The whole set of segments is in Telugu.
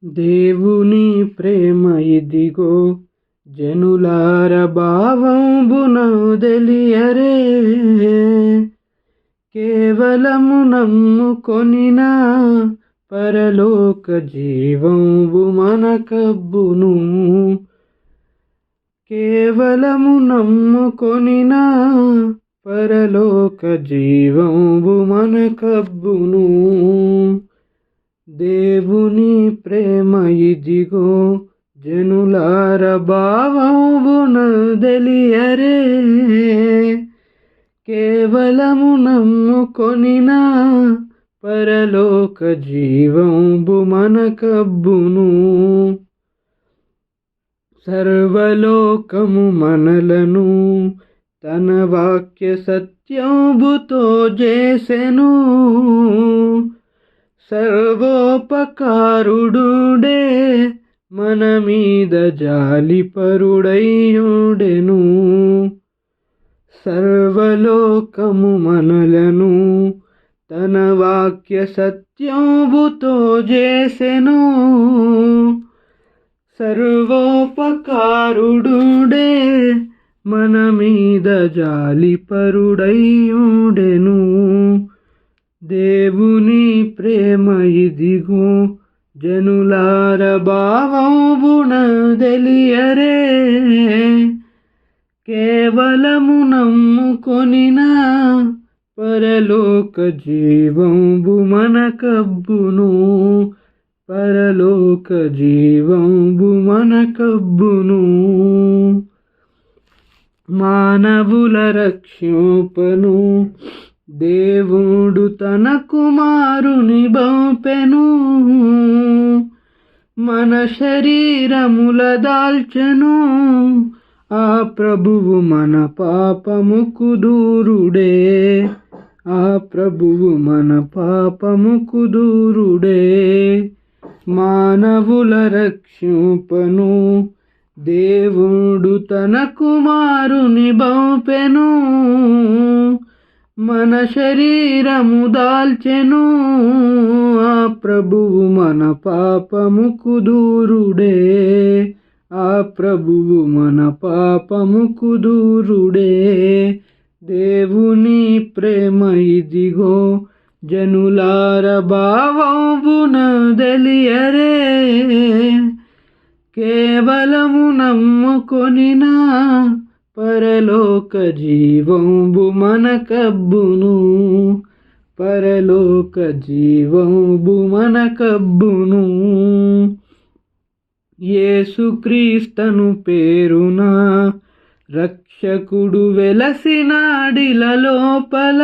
దేవుని ప్రేమ ఇదిగో జనులార భావంబున తెలియరే. కేవలము నమ్ముకొనిన పరలోక జీవంబు మనకబ్బును. కేవలము నమ్ముకొనిన పరలోక జీవంబు మనకబ్బును. దేవుని ప్రేమ ఇదిగో జనులార భావంబున తెలియరే. కేవలము నమ్ముకొనిన పరలోక జీవంబు మనకబ్బును. సర్వలోకము మనలను తన వాక్య సత్యంబుతో చేసెను. సర్వోపకారుడుడే మన మీద జాలిపరుడైయుండెను. సర్వలోకము మనలను తన వాక్య సత్యంబుతో చేసెను. సర్వోపకారుడుడే మన మీద జాలిపరుడైయుండెను. దేవుని ప్రేమ ఇదిగో జనులార భావంబున తెలియరే. కేవలము నమ్ముకొనిన పరలోక జీవంబు మనకబ్బును. పరలోక జీవంబు మనకబ్బును. మానవుల రక్షింపను దేవుడు తన కుమారుని పంపెను. మన శరీరముల దాల్చెను. ఆ ప్రభువు మన పాపముకు దూరుడే. ఆ ప్రభువు మన పాపముకు దూరుడే. మానవుల రక్షింపను దేవుడు తన కుమారుని పంపెను. మన శరీరము దాల్చెను. ఆ ప్రభువు మన పాపముకు దూరుడే. ఆ ప్రభువు మన పాపముకు దూరుడే. దేవుని ప్రేమ ఇదిగో జనులార భావంబున తెలియరే. కేవలము నమ్ముకొనిన పరలోక జీవంబు మనకబ్బును. పరలోక జీవంబు మనకబ్బును. యేసుక్రీస్తను పేరున రక్షకుడు వెలసినాడిల లోపల.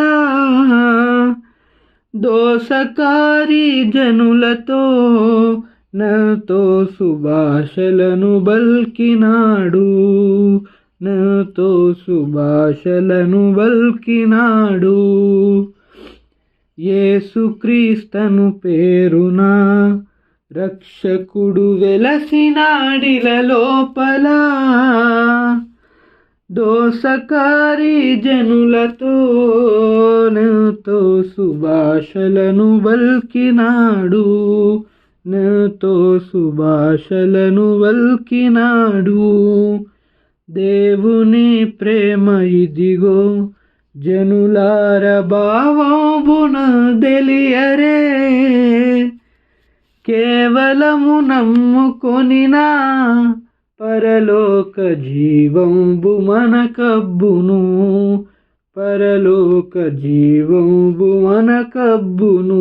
దోసకారి జనులతో నాతో సుభాషలను బల్కినాడు. నాతో సుభాషలను బల్కినాడు. యేసుక్రీస్తను పేరున రక్షకుడు వెలసినాడిల లోపల. దోసకారి జనులతో నాతో సుభాషలను బల్కినాడు. నాతో సుభాషలను బల్కినాడు. దేవుని ప్రేమ ఇదిగో జనులార భావంబున తెలియరే. కేవలము నమ్ముకొనిన పరలోక జీవంబు మనకబ్బును. పరలోక జీవంబు మనకబ్బును.